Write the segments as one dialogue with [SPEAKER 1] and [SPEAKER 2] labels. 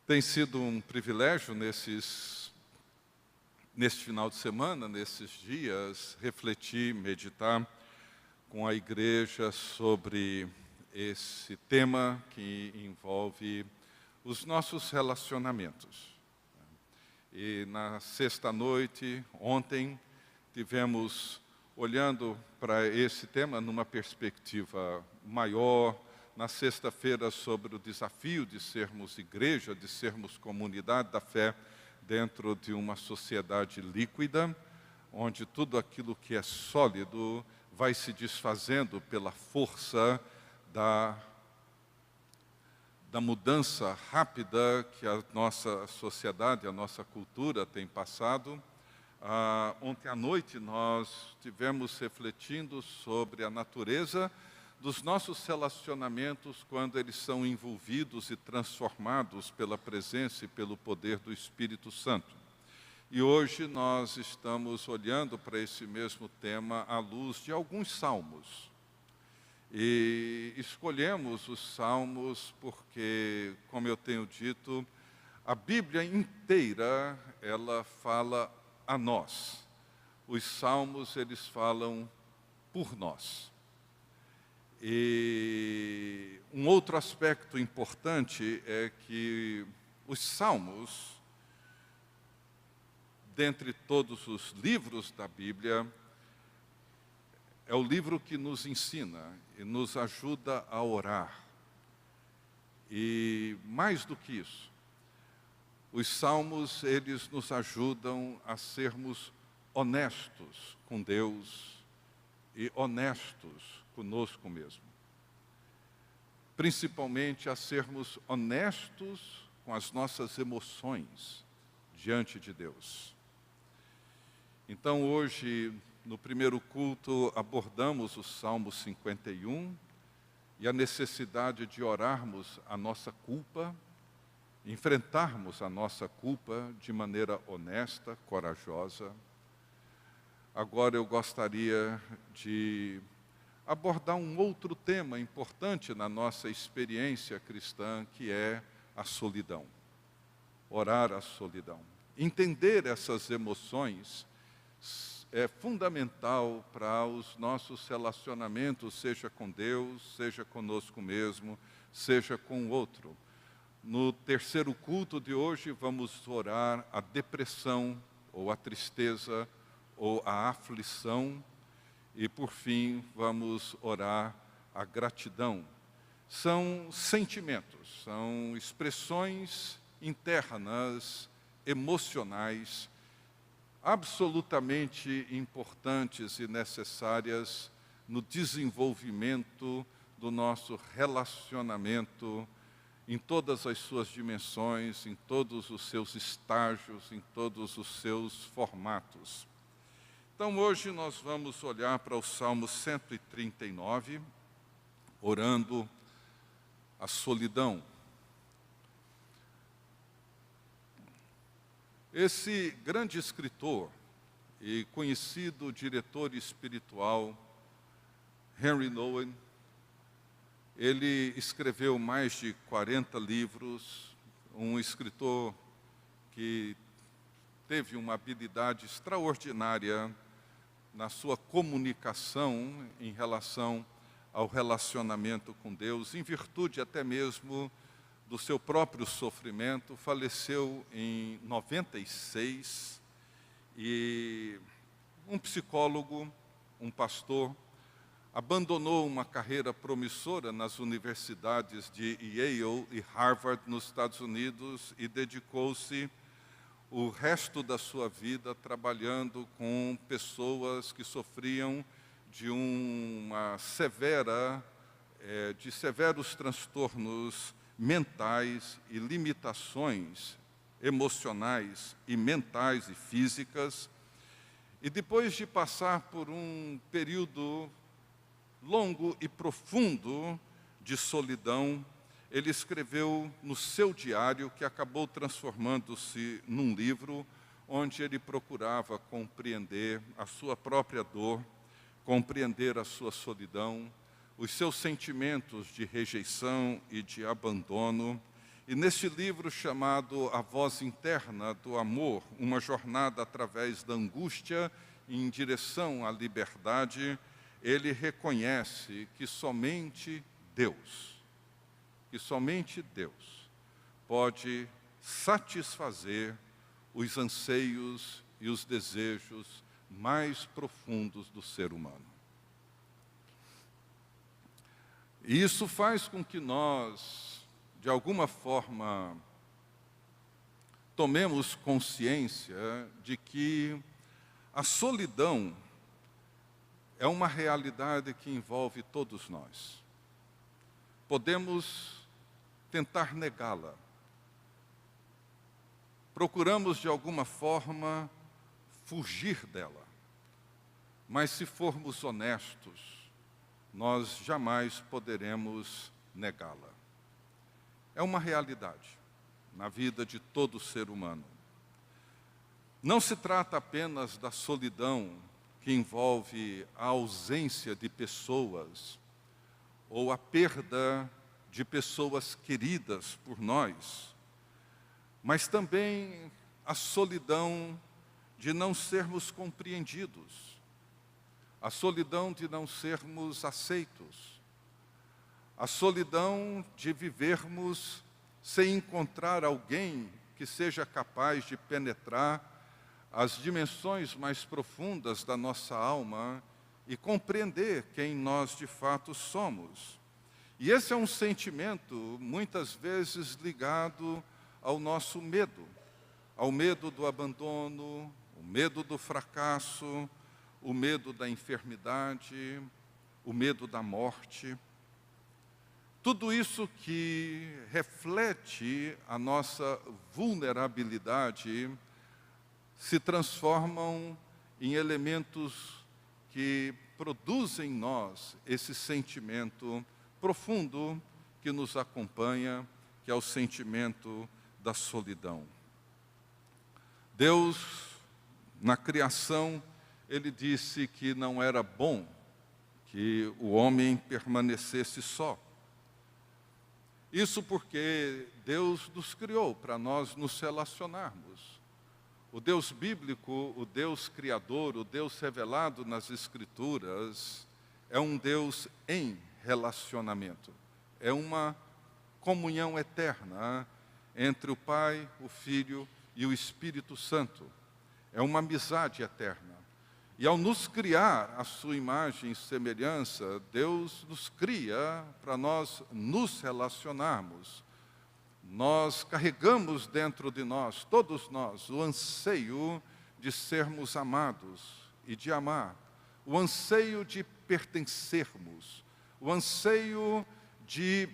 [SPEAKER 1] Tem sido um privilégio neste final de semana, nesses dias, refletir, meditar com a igreja sobre esse tema que envolve os nossos relacionamentos. E na sexta-noite, ontem, tivemos olhando para esse tema numa perspectiva maior. Na sexta-feira, sobre o desafio de sermos igreja, de sermos comunidade da fé dentro de uma sociedade líquida, onde tudo aquilo que é sólido vai se desfazendo pela força da mudança rápida que a nossa sociedade, a nossa cultura tem passado. Ontem à noite nós tivemos refletindo sobre a natureza dos nossos relacionamentos quando eles são envolvidos e transformados pela presença e pelo poder do Espírito Santo. E hoje nós estamos olhando para esse mesmo tema à luz de alguns salmos. E escolhemos os salmos porque, como eu tenho dito, a Bíblia inteira, ela fala a nós. Os salmos, eles falam por nós. E um outro aspecto importante é que os salmos, dentre todos os livros da Bíblia, é o livro que nos ensina e nos ajuda a orar. E mais do que isso, os salmos, eles nos ajudam a sermos honestos com Deus e honestos conosco mesmo. Principalmente a sermos honestos com as nossas emoções diante de Deus. Então hoje, no primeiro culto, abordamos o Salmo 51 e a necessidade de orarmos a nossa culpa, enfrentarmos a nossa culpa de maneira honesta, corajosa. Agora eu gostaria de abordar um outro tema importante na nossa experiência cristã, que é a solidão. Orar a solidão. Entender essas emoções é fundamental para os nossos relacionamentos, seja com Deus, seja conosco mesmo, seja com o outro. No terceiro culto de hoje, vamos orar a depressão, ou a tristeza, ou a aflição. E, por fim, vamos orar a gratidão. São sentimentos, são expressões internas, emocionais, absolutamente importantes e necessárias no desenvolvimento do nosso relacionamento em todas as suas dimensões, em todos os seus estágios, em todos os seus formatos. Então, hoje nós vamos olhar para o Salmo 139, orando a solidão. Esse grande escritor e conhecido diretor espiritual, Henry Nouwen, ele escreveu mais de 40 livros, um escritor que teve uma habilidade extraordinária na sua comunicação em relação ao relacionamento com Deus, em virtude até mesmo do seu próprio sofrimento. Faleceu em 96 e um psicólogo, um pastor, abandonou uma carreira promissora nas universidades de Yale e Harvard, nos Estados Unidos, e dedicou-se o resto da sua vida trabalhando com pessoas que sofriam de de severos transtornos mentais e limitações emocionais e mentais e físicas. E depois de passar por um período longo e profundo de solidão, ele escreveu no seu diário, que acabou transformando-se num livro, onde ele procurava compreender a sua própria dor, compreender a sua solidão, os seus sentimentos de rejeição e de abandono, E neste livro chamado A Voz Interna do Amor, uma jornada através da angústia em direção à liberdade, ele reconhece que somente Deus pode satisfazer os anseios e os desejos mais profundos do ser humano. E isso faz com que nós, de alguma forma, tomemos consciência de que a solidão é uma realidade que envolve todos nós. Podemos tentar negá-la. Procuramos, de alguma forma, fugir dela. Mas, se formos honestos, nós jamais poderemos negá-la. É uma realidade na vida de todo ser humano. Não se trata apenas da solidão que envolve a ausência de pessoas ou a perda de pessoas queridas por nós, mas também a solidão de não sermos compreendidos, a solidão de não sermos aceitos, a solidão de vivermos sem encontrar alguém que seja capaz de penetrar as dimensões mais profundas da nossa alma e compreender quem nós de fato somos. E esse é um sentimento, muitas vezes, ligado ao nosso medo, ao medo do abandono, o medo do fracasso, o medo da enfermidade, o medo da morte. Tudo isso que reflete a nossa vulnerabilidade se transformam em elementos que produzem em nós esse sentimento profundo que nos acompanha, que é o sentimento da solidão. Deus, na criação, ele disse que não era bom que o homem permanecesse só. Isso porque Deus nos criou para nós nos relacionarmos. O Deus bíblico, o Deus criador, o Deus revelado nas Escrituras, é um Deus em relacionamento. É uma comunhão eterna entre o Pai, o Filho e o Espírito Santo. É uma amizade eterna. E ao nos criar à sua imagem e semelhança, Deus nos cria para nós nos relacionarmos. Nós carregamos dentro de nós, todos nós, o anseio de sermos amados e de amar, o anseio de pertencermos, o anseio de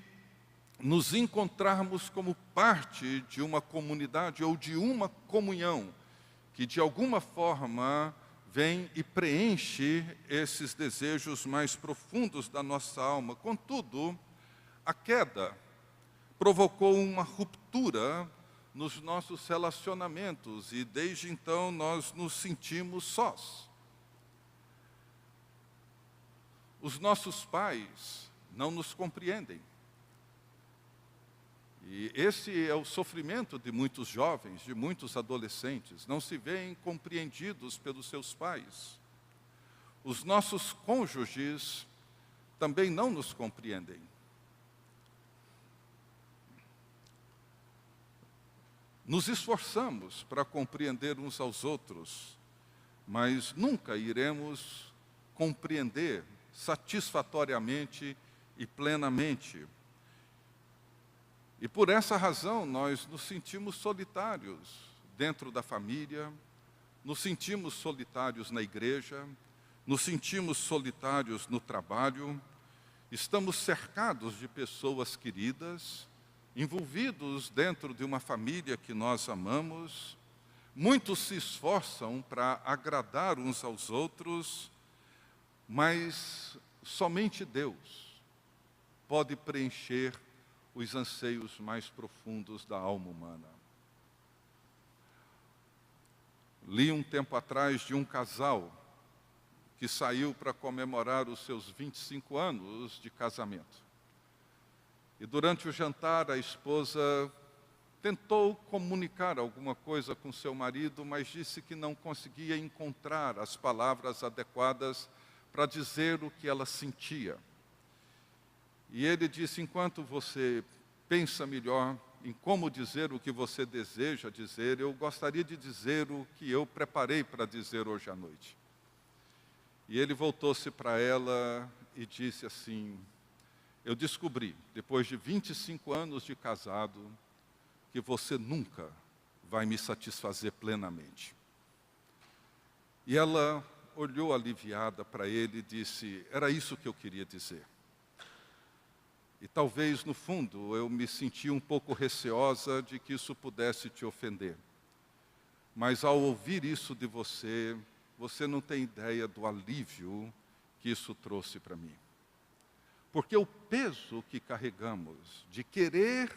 [SPEAKER 1] nos encontrarmos como parte de uma comunidade ou de uma comunhão que de alguma forma vem e preenche esses desejos mais profundos da nossa alma. Contudo, a queda provocou uma ruptura nos nossos relacionamentos e desde então nós nos sentimos sós. Os nossos pais não nos compreendem. E esse é o sofrimento de muitos jovens, de muitos adolescentes. Não se veem compreendidos pelos seus pais. Os nossos cônjuges também não nos compreendem. Nos esforçamos para compreender uns aos outros, mas nunca iremos compreender satisfatoriamente e plenamente. E por essa razão nós nos sentimos solitários dentro da família, nos sentimos solitários na igreja, nos sentimos solitários no trabalho, estamos cercados de pessoas queridas, envolvidos dentro de uma família que nós amamos. Muitos se esforçam para agradar uns aos outros, mas somente Deus pode preencher os anseios mais profundos da alma humana. Li um tempo atrás de um casal que saiu para comemorar os seus 25 anos de casamento. E durante o jantar, a esposa tentou comunicar alguma coisa com seu marido, mas disse que não conseguia encontrar as palavras adequadas para dizer o que ela sentia. E ele disse: enquanto você pensa melhor em como dizer o que você deseja dizer, eu gostaria de dizer o que eu preparei para dizer hoje à noite. E ele voltou-se para ela e disse assim: eu descobri, depois de 25 anos de casado, que você nunca vai me satisfazer plenamente. E ela olhou aliviada para ele e disse: era isso que eu queria dizer. E talvez, no fundo, eu me senti um pouco receosa de que isso pudesse te ofender. Mas ao ouvir isso de você, você não tem ideia do alívio que isso trouxe para mim. Porque o peso que carregamos de querer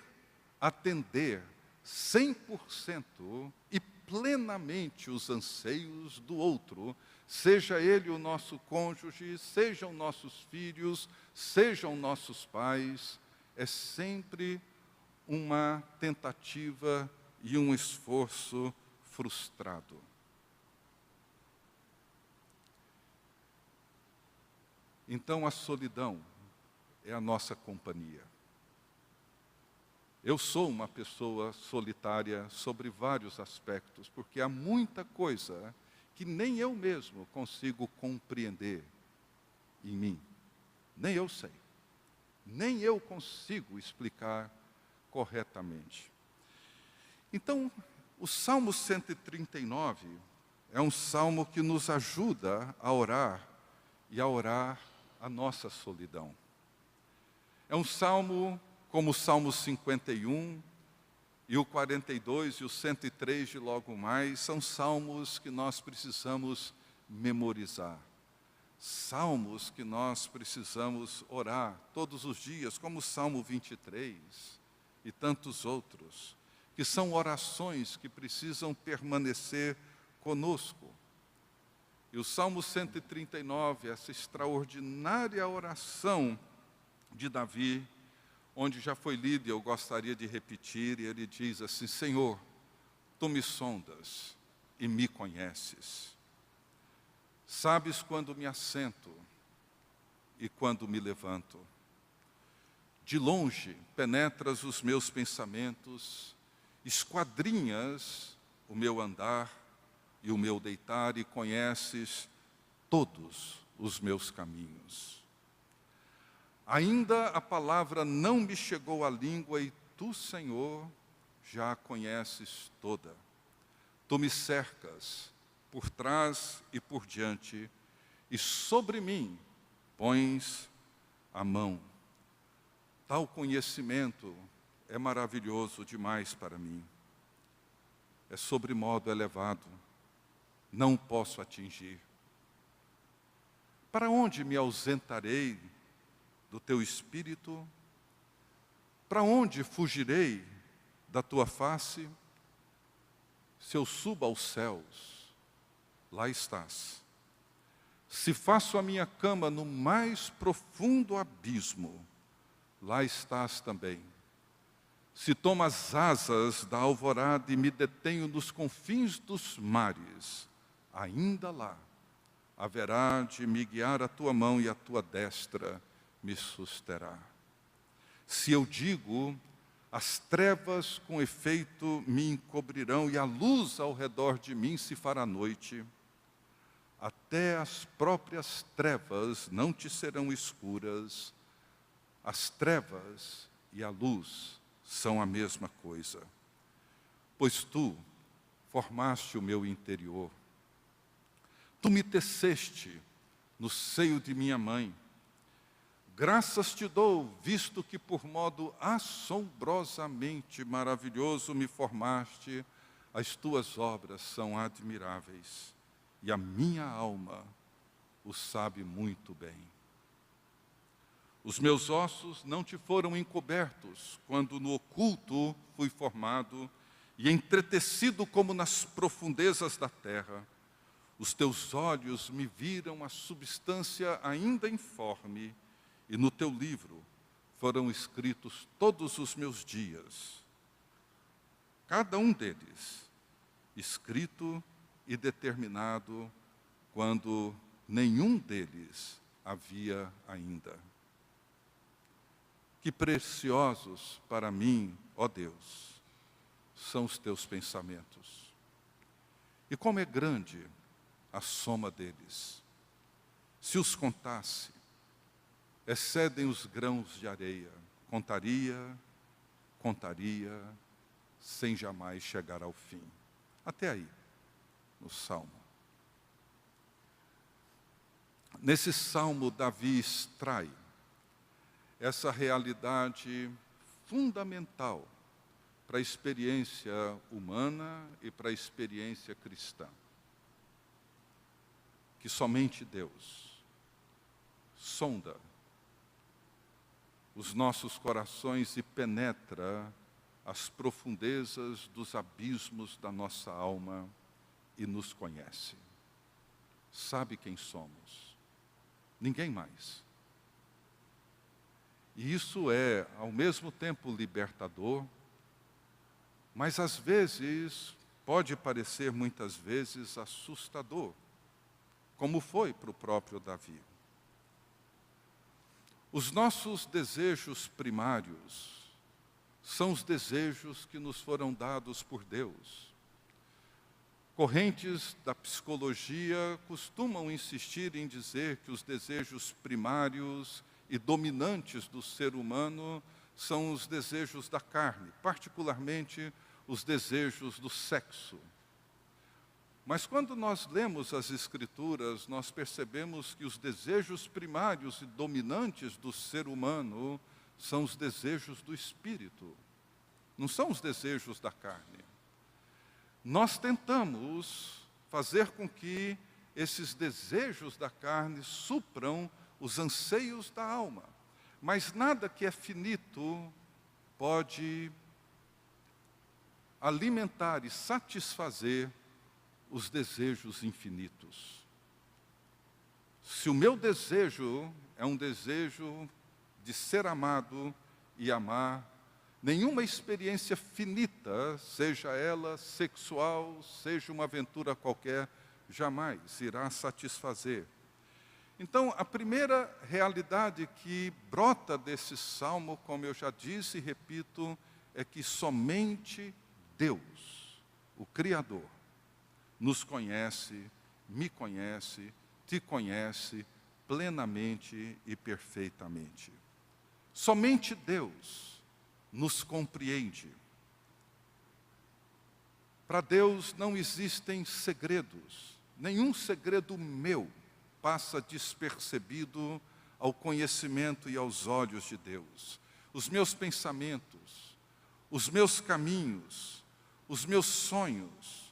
[SPEAKER 1] atender 100% e plenamente os anseios do outro, seja ele o nosso cônjuge, sejam nossos filhos, sejam nossos pais, é sempre uma tentativa e um esforço frustrado. Então a solidão é a nossa companhia. Eu sou uma pessoa solitária sobre vários aspectos, porque há muita coisa que nem eu mesmo consigo compreender em mim. Nem eu sei. Nem eu consigo explicar corretamente. Então, o Salmo 139 é um salmo que nos ajuda a orar e a orar a nossa solidão. É um salmo como o Salmo 51 e o 42 e o 103 de logo mais, são salmos que nós precisamos memorizar. Salmos que nós precisamos orar todos os dias, como o Salmo 23 e tantos outros, que são orações que precisam permanecer conosco. E o Salmo 139, essa extraordinária oração de Davi, onde já foi lido e eu gostaria de repetir, e ele diz assim: Senhor, Tu me sondas e me conheces. Sabes quando me assento e quando me levanto. De longe penetras os meus pensamentos, esquadrinhas o meu andar e o meu deitar e conheces todos os meus caminhos. Ainda a palavra não me chegou à língua e Tu, Senhor, já a conheces toda. Tu me cercas por trás e por diante, e sobre mim pões a mão. Tal conhecimento é maravilhoso demais para mim. É sobremodo elevado, não posso atingir. Para onde me ausentarei do Teu Espírito? Para onde fugirei da Tua face? Se eu subo aos céus, lá estás. Se faço a minha cama no mais profundo abismo, lá estás também. Se tomo as asas da alvorada e me detenho nos confins dos mares, ainda lá haverá de me guiar a Tua mão e a Tua destra me susterá. Se eu digo, as trevas com efeito me encobrirão e a luz ao redor de mim se fará noite, até as próprias trevas não te serão escuras. As trevas e a luz são a mesma coisa, pois Tu formaste o meu interior. Tu me teceste no seio de minha mãe. Graças te dou, visto que por modo assombrosamente maravilhoso me formaste, as Tuas obras são admiráveis, e a minha alma o sabe muito bem. Os meus ossos não te foram encobertos, quando no oculto fui formado, e entretecido como nas profundezas da terra. Os Teus olhos me viram a substância ainda informe, e no Teu livro foram escritos todos os meus dias, cada um deles, escrito e determinado quando nenhum deles havia ainda. Que preciosos para mim, ó Deus, são os teus pensamentos. E como é grande a soma deles. Se os contasse, excedem os grãos de areia. Contaria, sem jamais chegar ao fim. Até aí, no Salmo. Nesse Salmo, Davi extrai essa realidade fundamental para a experiência humana e para a experiência cristã. Que somente Deus sonda os nossos corações e penetra as profundezas dos abismos da nossa alma e nos conhece. Sabe quem somos. Ninguém mais. E isso é, ao mesmo tempo, libertador, mas às vezes, pode parecer muitas vezes assustador, como foi para o próprio Davi. Os nossos desejos primários são os desejos que nos foram dados por Deus. Correntes da psicologia costumam insistir em dizer que os desejos primários e dominantes do ser humano são os desejos da carne, particularmente os desejos do sexo. Mas quando nós lemos as Escrituras, nós percebemos que os desejos primários e dominantes do ser humano são os desejos do espírito, não são os desejos da carne. Nós tentamos fazer com que esses desejos da carne supram os anseios da alma, mas nada que é finito pode alimentar e satisfazer os desejos infinitos. Se o meu desejo é um desejo de ser amado e amar, nenhuma experiência finita, seja ela sexual, seja uma aventura qualquer, jamais irá satisfazer. Então, a primeira realidade que brota desse salmo, como eu já disse e repito, é que somente Deus, o Criador, nos conhece, me conhece, te conhece plenamente e perfeitamente. Somente Deus nos compreende. Para Deus não existem segredos, nenhum segredo meu passa despercebido ao conhecimento e aos olhos de Deus. Os meus pensamentos, os meus caminhos, os meus sonhos,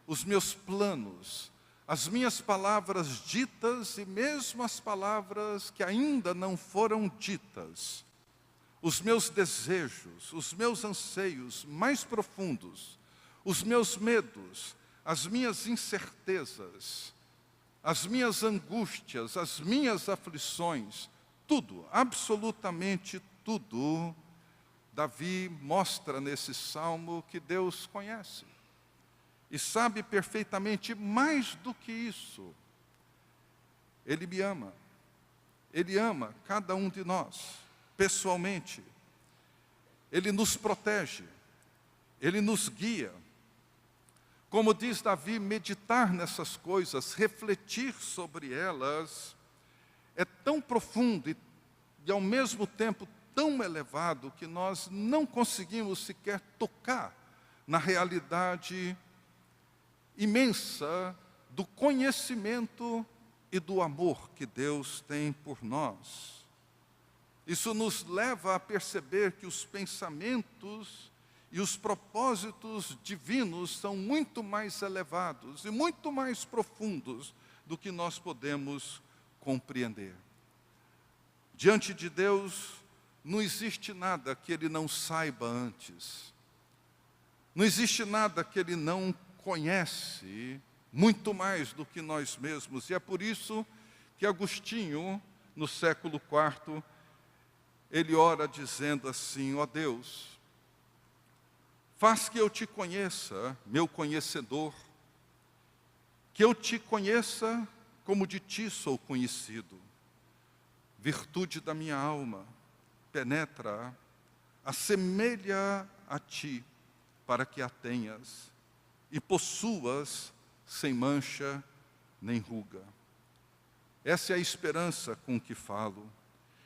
[SPEAKER 1] os meus planos, as minhas palavras ditas e mesmo as palavras que ainda não foram ditas, os meus desejos, os meus anseios mais profundos, os meus medos, as minhas incertezas, as minhas angústias, as minhas aflições, tudo, absolutamente tudo, Davi mostra nesse salmo que Deus conhece. E sabe perfeitamente mais do que isso. Ele me ama. Ele ama cada um de nós, pessoalmente. Ele nos protege. Ele nos guia. Como diz Davi, meditar nessas coisas, refletir sobre elas, é tão profundo e ao mesmo tempo tão elevado que nós não conseguimos sequer tocar na realidade imensa do conhecimento e do amor que Deus tem por nós. Isso nos leva a perceber que os pensamentos e os propósitos divinos são muito mais elevados e muito mais profundos do que nós podemos compreender. Diante de Deus, não existe nada que Ele não saiba antes. Não existe nada que Ele não conhece muito mais do que nós mesmos. E é por isso que Agostinho, no século IV, ele ora dizendo assim: ó Deus, Faz que eu te conheça, meu conhecedor, que eu te conheça como de ti sou conhecido. Virtude da minha alma, penetra, assemelha a ti, para que a tenhas e possuas sem mancha nem ruga. Essa é a esperança com que falo,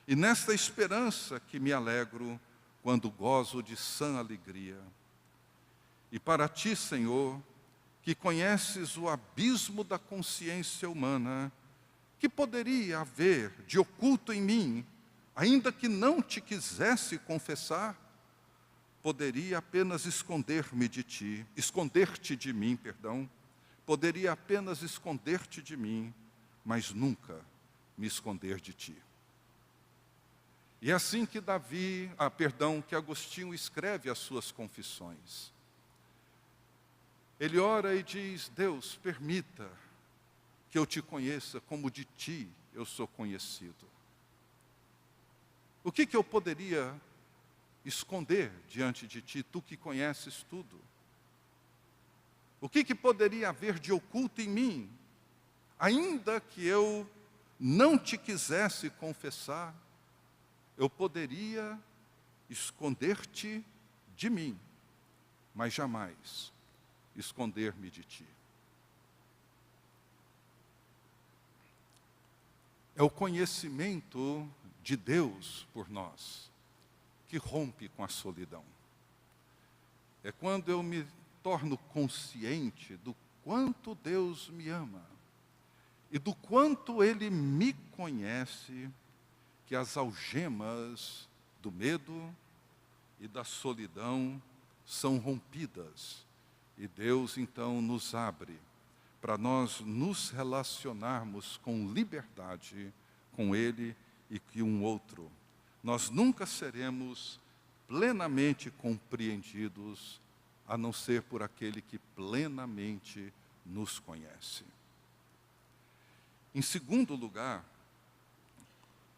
[SPEAKER 1] e nesta esperança que me alegro, quando gozo de sã alegria. E para ti, Senhor, que conheces o abismo da consciência humana, que poderia haver de oculto em mim, ainda que não te quisesse confessar? Poderia apenas esconder-te de mim, poderia apenas esconder-te de mim, mas nunca me esconder de ti. E é assim que que Agostinho escreve as suas confissões. Ele ora e diz: Deus, permita que eu te conheça como de ti eu sou conhecido. O que eu poderia esconder diante de ti, tu que conheces tudo? O que poderia haver de oculto em mim, ainda que eu não te quisesse confessar? Eu poderia esconder-te de mim, mas jamais esconder-me de ti. É o conhecimento de Deus por nós que rompe com a solidão. É quando eu me torno consciente do quanto Deus me ama e do quanto Ele me conhece, que as algemas do medo e da solidão são rompidas. E Deus então nos abre para nós nos relacionarmos com liberdade com Ele e com um outro. Nós nunca seremos plenamente compreendidos, a não ser por aquele que plenamente nos conhece. Em segundo lugar,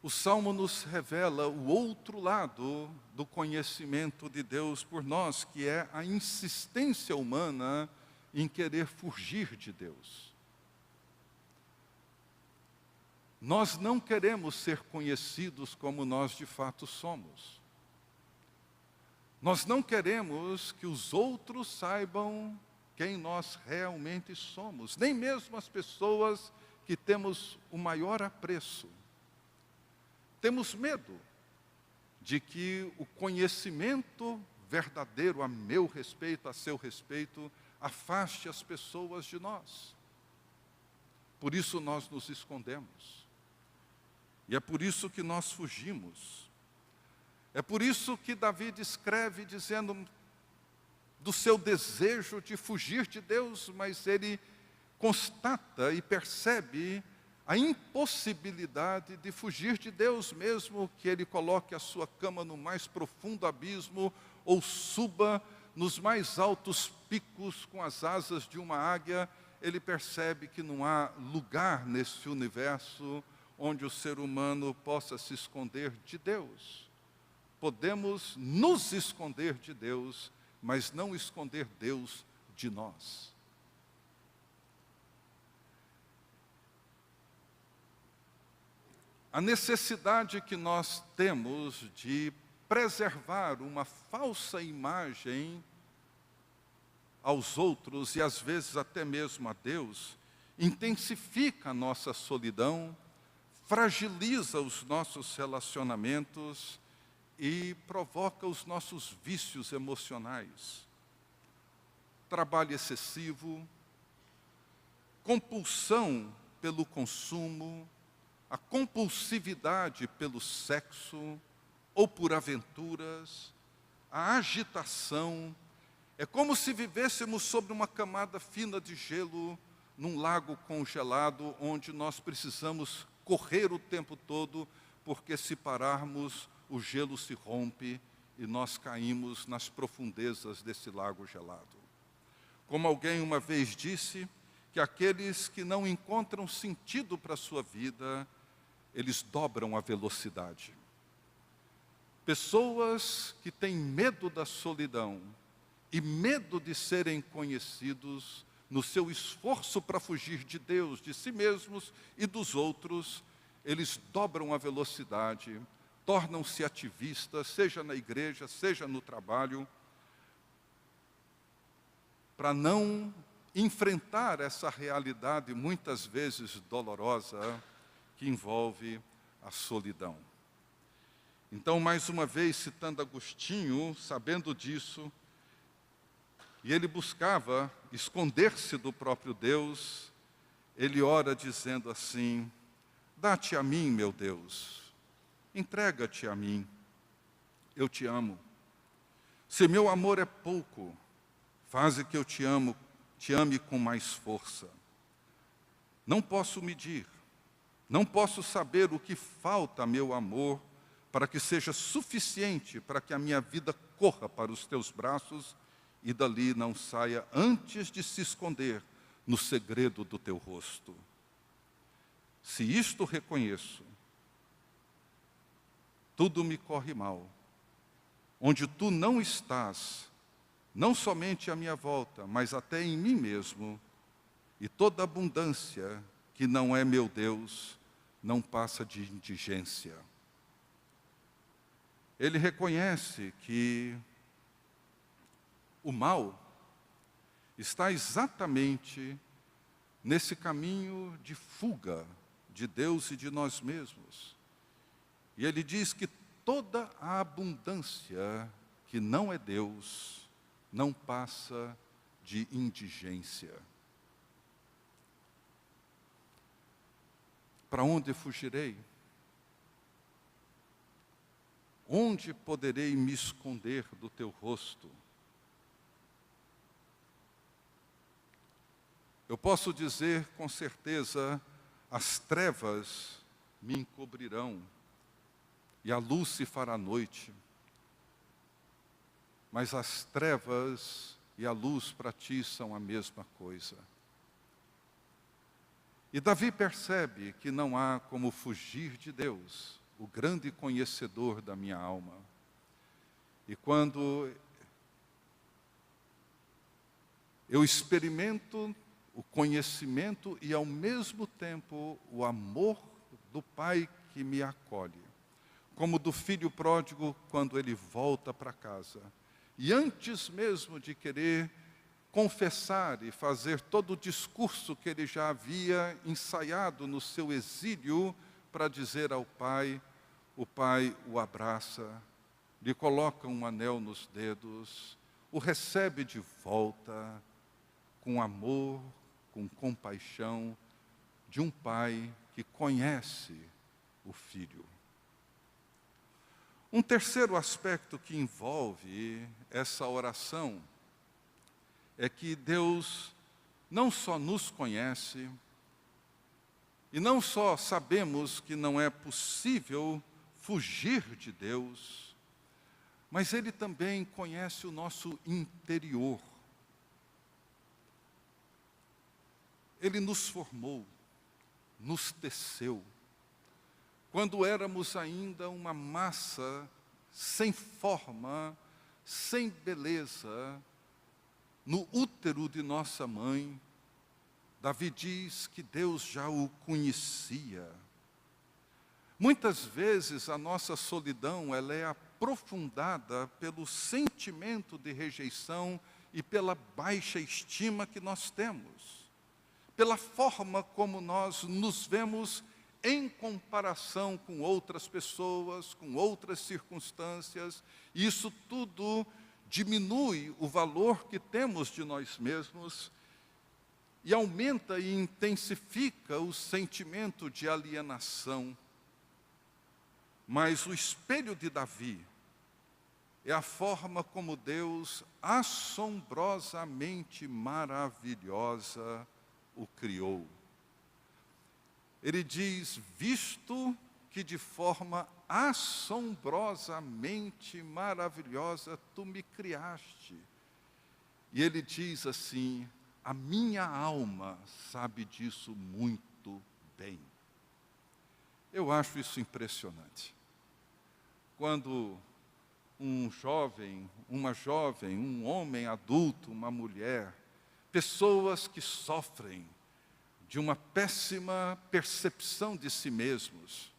[SPEAKER 1] o Salmo nos revela o outro lado do conhecimento de Deus por nós, que é a insistência humana em querer fugir de Deus. Nós não queremos ser conhecidos como nós de fato somos. Nós não queremos que os outros saibam quem nós realmente somos, nem mesmo as pessoas que temos o maior apreço. Temos medo de que o conhecimento verdadeiro a meu respeito, a seu respeito, afaste as pessoas de nós. Por isso nós nos escondemos. E é por isso que nós fugimos. É por isso que Davi escreve dizendo do seu desejo de fugir de Deus, mas ele constata e percebe a impossibilidade de fugir de Deus, mesmo que ele coloque a sua cama no mais profundo abismo ou suba nos mais altos picos com as asas de uma águia. Ele percebe que não há lugar nesse universo onde o ser humano possa se esconder de Deus. Podemos nos esconder de Deus, mas não esconder Deus de nós. A necessidade que nós temos de preservar uma falsa imagem aos outros e às vezes até mesmo a Deus, intensifica a nossa solidão, fragiliza os nossos relacionamentos e provoca os nossos vícios emocionais. Trabalho excessivo, compulsão pelo consumo, a compulsividade pelo sexo ou por aventuras, a agitação. É como se vivêssemos sobre uma camada fina de gelo num lago congelado, onde nós precisamos correr o tempo todo, porque se pararmos, o gelo se rompe e nós caímos nas profundezas desse lago gelado. Como alguém uma vez disse, que aqueles que não encontram sentido para a sua vida, eles dobram a velocidade. Pessoas que têm medo da solidão, e medo de serem conhecidos, no seu esforço para fugir de Deus, de si mesmos e dos outros, eles dobram a velocidade, tornam-se ativistas, seja na igreja, seja no trabalho, para não enfrentar essa realidade muitas vezes dolorosa que envolve a solidão. Então, mais uma vez, citando Agostinho, sabendo disso, e ele buscava esconder-se do próprio Deus, ele ora dizendo assim: dá-te a mim, meu Deus, entrega-te a mim, eu te amo. Se meu amor é pouco, faze que eu te ame com mais força. Não posso medir, não posso saber o que falta a meu amor para que seja suficiente para que a minha vida corra para os teus braços e dali não saia antes de se esconder no segredo do teu rosto. Se isto reconheço, tudo me corre mal. Onde tu não estás, não somente à minha volta, mas até em mim mesmo, e toda abundância que não é meu Deus, não passa de indigência. Ele reconhece que o mal está exatamente nesse caminho de fuga de Deus e de nós mesmos. E ele diz que toda a abundância que não é Deus não passa de indigência. Para onde fugirei? Onde poderei me esconder do teu rosto? Eu posso dizer com certeza, as trevas me encobrirão e a luz se fará noite. Mas as trevas e a luz para ti são a mesma coisa. E Davi percebe que não há como fugir de Deus, o grande conhecedor da minha alma. E quando eu experimento o conhecimento e, ao mesmo tempo, o amor do Pai que me acolhe, como do filho pródigo quando ele volta para casa. E antes mesmo de querer confessar e fazer todo o discurso que ele já havia ensaiado no seu exílio para dizer ao Pai, o Pai o abraça, lhe coloca um anel nos dedos, o recebe de volta com amor, com compaixão de um pai que conhece o filho. Um terceiro aspecto que envolve essa oração é que Deus não só nos conhece, e não só sabemos que não é possível fugir de Deus, mas Ele também conhece o nosso interior. Ele nos formou, nos teceu. Quando éramos ainda uma massa sem forma, sem beleza, no útero de nossa mãe, Davi diz que Deus já o conhecia. Muitas vezes a nossa solidão ela é aprofundada pelo sentimento de rejeição e pela baixa estima que nós temos, pela forma como nós nos vemos em comparação com outras pessoas, com outras circunstâncias. Isso tudo diminui o valor que temos de nós mesmos e aumenta e intensifica o sentimento de alienação. Mas o espelho de Davi é a forma como Deus, assombrosamente maravilhosa, o criou. Ele diz, visto que de forma assombrosamente maravilhosa tu me criaste. E ele diz assim, a minha alma sabe disso muito bem. Eu acho isso impressionante. Quando um jovem, uma jovem, um homem adulto, uma mulher, pessoas que sofrem de uma péssima percepção de si mesmos,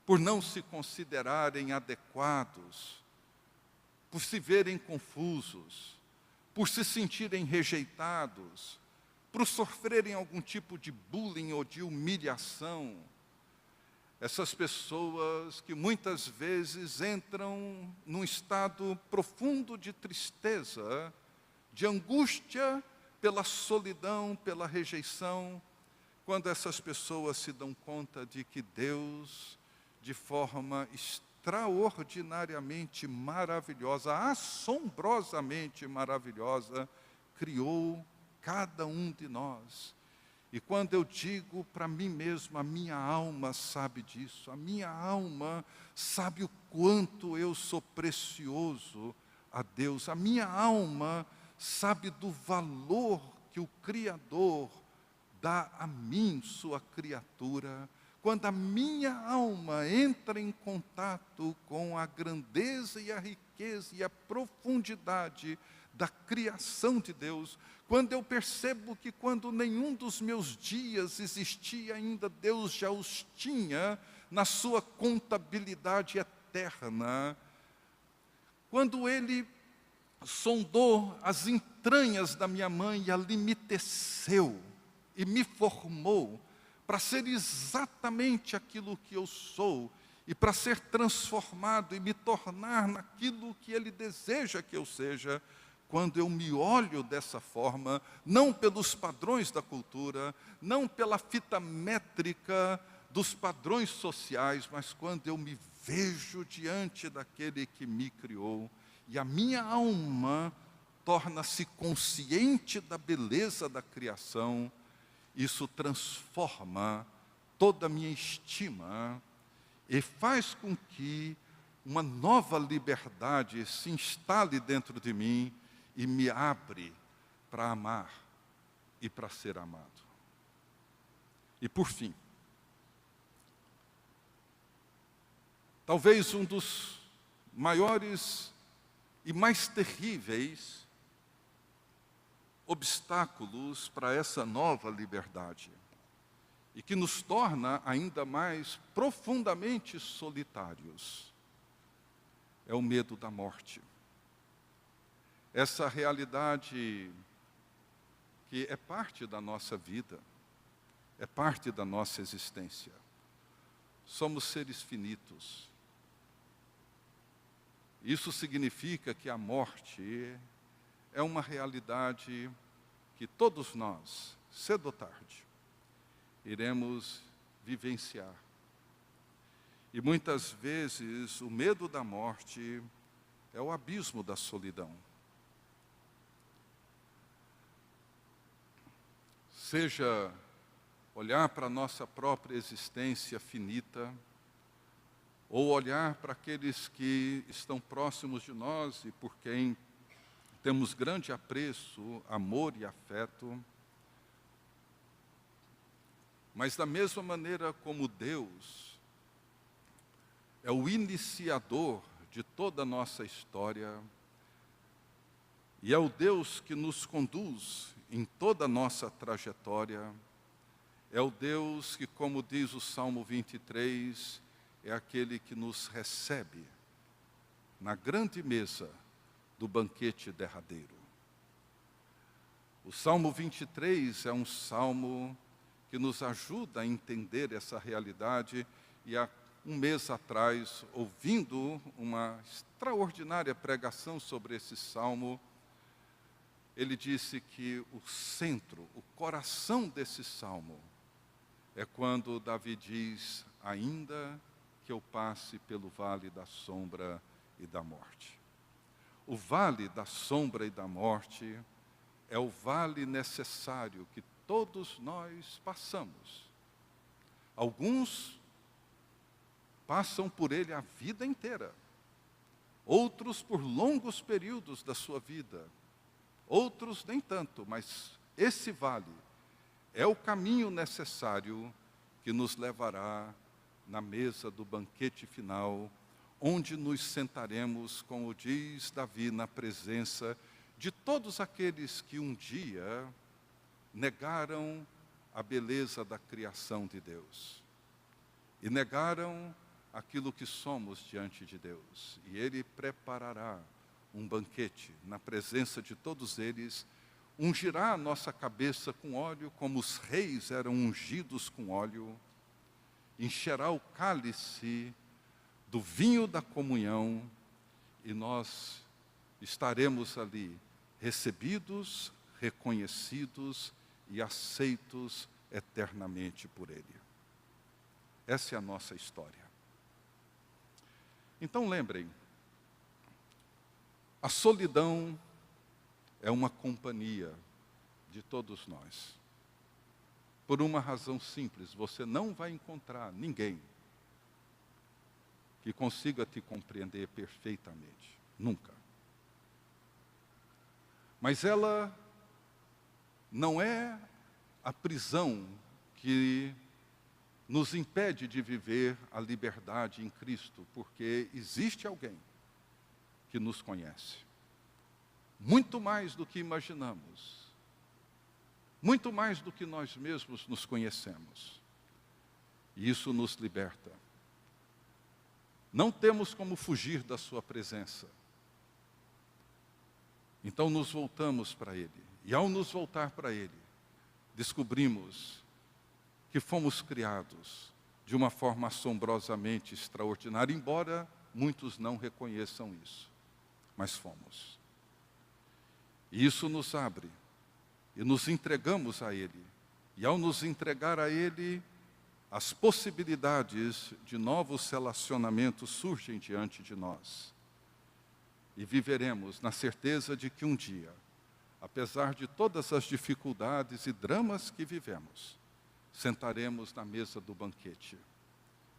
[SPEAKER 1] por não se considerarem adequados, por se verem confusos, por se sentirem rejeitados, por sofrerem algum tipo de bullying ou de humilhação. Essas pessoas que muitas vezes entram num estado profundo de tristeza, de angústia pela solidão, pela rejeição, quando essas pessoas se dão conta de que Deus, de forma extraordinariamente maravilhosa, assombrosamente maravilhosa, criou cada um de nós. E quando eu digo para mim mesmo, a minha alma sabe disso, a minha alma sabe o quanto eu sou precioso a Deus, a minha alma sabe do valor que o Criador dá a mim, sua criatura. Quando a minha alma entra em contato com a grandeza e a riqueza e a profundidade da criação de Deus, quando eu percebo que quando nenhum dos meus dias existia ainda, Deus já os tinha na sua contabilidade eterna, quando Ele sondou as entranhas da minha mãe e ali me teceu e me formou para ser exatamente aquilo que eu sou e para ser transformado e me tornar naquilo que Ele deseja que eu seja. Quando eu me olho dessa forma, não pelos padrões da cultura, não pela fita métrica dos padrões sociais, mas quando eu me vejo diante daquele que me criou, e a minha alma torna-se consciente da beleza da criação, isso transforma toda a minha estima e faz com que uma nova liberdade se instale dentro de mim e me abre para amar e para ser amado. E por fim, talvez um dos maiores e mais terríveis obstáculos para essa nova liberdade, e que nos torna ainda mais profundamente solitários, é o medo da morte. Essa realidade que é parte da nossa vida, é parte da nossa existência. Somos seres finitos. Isso significa que a morte é uma realidade que todos nós, cedo ou tarde, iremos vivenciar. E muitas vezes o medo da morte é o abismo da solidão. Seja olhar para a nossa própria existência finita, ou olhar para aqueles que estão próximos de nós e por quem temos grande apreço, amor e afeto. Mas da mesma maneira como Deus é o iniciador de toda a nossa história, e é o Deus que nos conduz em toda a nossa trajetória, é o Deus que, como diz o Salmo 23, é aquele que nos recebe na grande mesa do banquete derradeiro. O Salmo 23 é um salmo que nos ajuda a entender essa realidade, e há um mês atrás, ouvindo uma extraordinária pregação sobre esse salmo, ele disse que o centro, o coração desse salmo, é quando Davi diz: ainda que eu passe pelo vale da sombra e da morte. O vale da sombra e da morte é o vale necessário que todos nós passamos. Alguns passam por ele a vida inteira, outros por longos períodos da sua vida, outros nem tanto, mas esse vale é o caminho necessário que nos levará na mesa do banquete final, onde nos sentaremos, como diz Davi, na presença de todos aqueles que um dia negaram a beleza da criação de Deus e negaram aquilo que somos diante de Deus. E Ele preparará um banquete na presença de todos eles, ungirá a nossa cabeça com óleo, como os reis eram ungidos com óleo, encherá o cálice do vinho da comunhão, e nós estaremos ali recebidos, reconhecidos e aceitos eternamente por Ele. Essa é a nossa história. Então lembrem, a solidão é uma companhia de todos nós. Por uma razão simples, você não vai encontrar ninguém que consiga te compreender perfeitamente. Nunca. Mas ela não é a prisão que nos impede de viver a liberdade em Cristo, porque existe alguém que nos conhece. Muito mais do que imaginamos. Muito mais do que nós mesmos nos conhecemos. E isso nos liberta. Não temos como fugir da sua presença. Então nos voltamos para Ele. E ao nos voltar para Ele, descobrimos que fomos criados de uma forma assombrosamente extraordinária, embora muitos não reconheçam isso. Mas fomos. E isso nos abre. E nos entregamos a Ele. E ao nos entregar a Ele, as possibilidades de novos relacionamentos surgem diante de nós. E viveremos na certeza de que um dia, apesar de todas as dificuldades e dramas que vivemos, sentaremos na mesa do banquete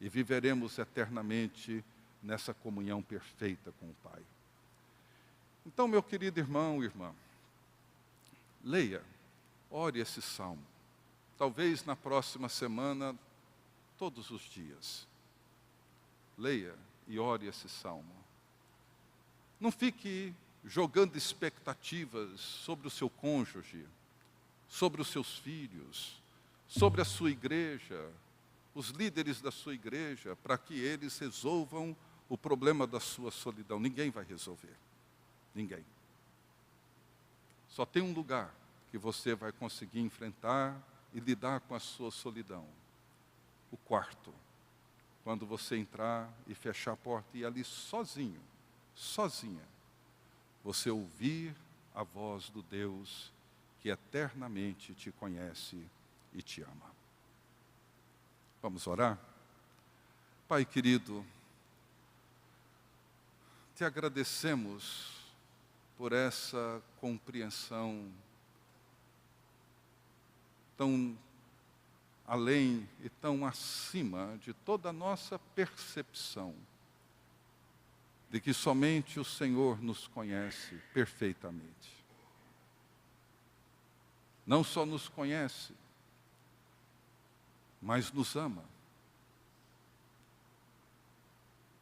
[SPEAKER 1] e viveremos eternamente nessa comunhão perfeita com o Pai. Então, meu querido irmão e irmã, leia, ore esse salmo. Talvez na próxima semana, todos os dias. Leia e ore esse salmo. Não fique jogando expectativas sobre o seu cônjuge, sobre os seus filhos, sobre a sua igreja, os líderes da sua igreja, para que eles resolvam o problema da sua solidão. Ninguém vai resolver. Ninguém. Só tem um lugar que você vai conseguir enfrentar e lidar com a sua solidão. O quarto. Quando você entrar e fechar a porta e ali sozinho, sozinha, você ouvir a voz do Deus que eternamente te conhece e te ama. Vamos orar? Pai querido, te agradecemos por essa compreensão tão além e tão acima de toda a nossa percepção de que somente o Senhor nos conhece perfeitamente. Não só nos conhece, mas nos ama.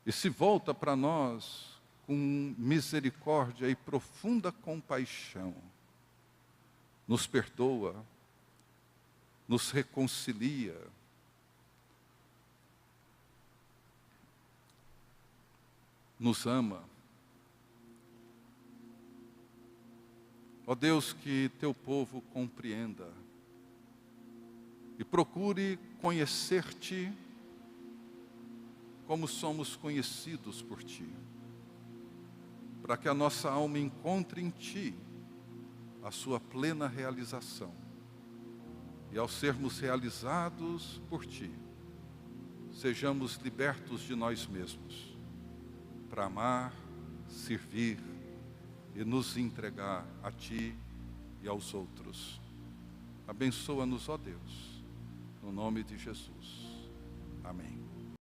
[SPEAKER 1] E se volta para nós com misericórdia e profunda compaixão. Nos perdoa, nos reconcilia, nos ama. Ó Deus, que teu povo compreenda e procure conhecer-te como somos conhecidos por ti, para que a nossa alma encontre em ti a sua plena realização. E ao sermos realizados por ti, sejamos libertos de nós mesmos, para amar, servir e nos entregar a ti e aos outros. Abençoa-nos, ó Deus, no nome de Jesus. Amém.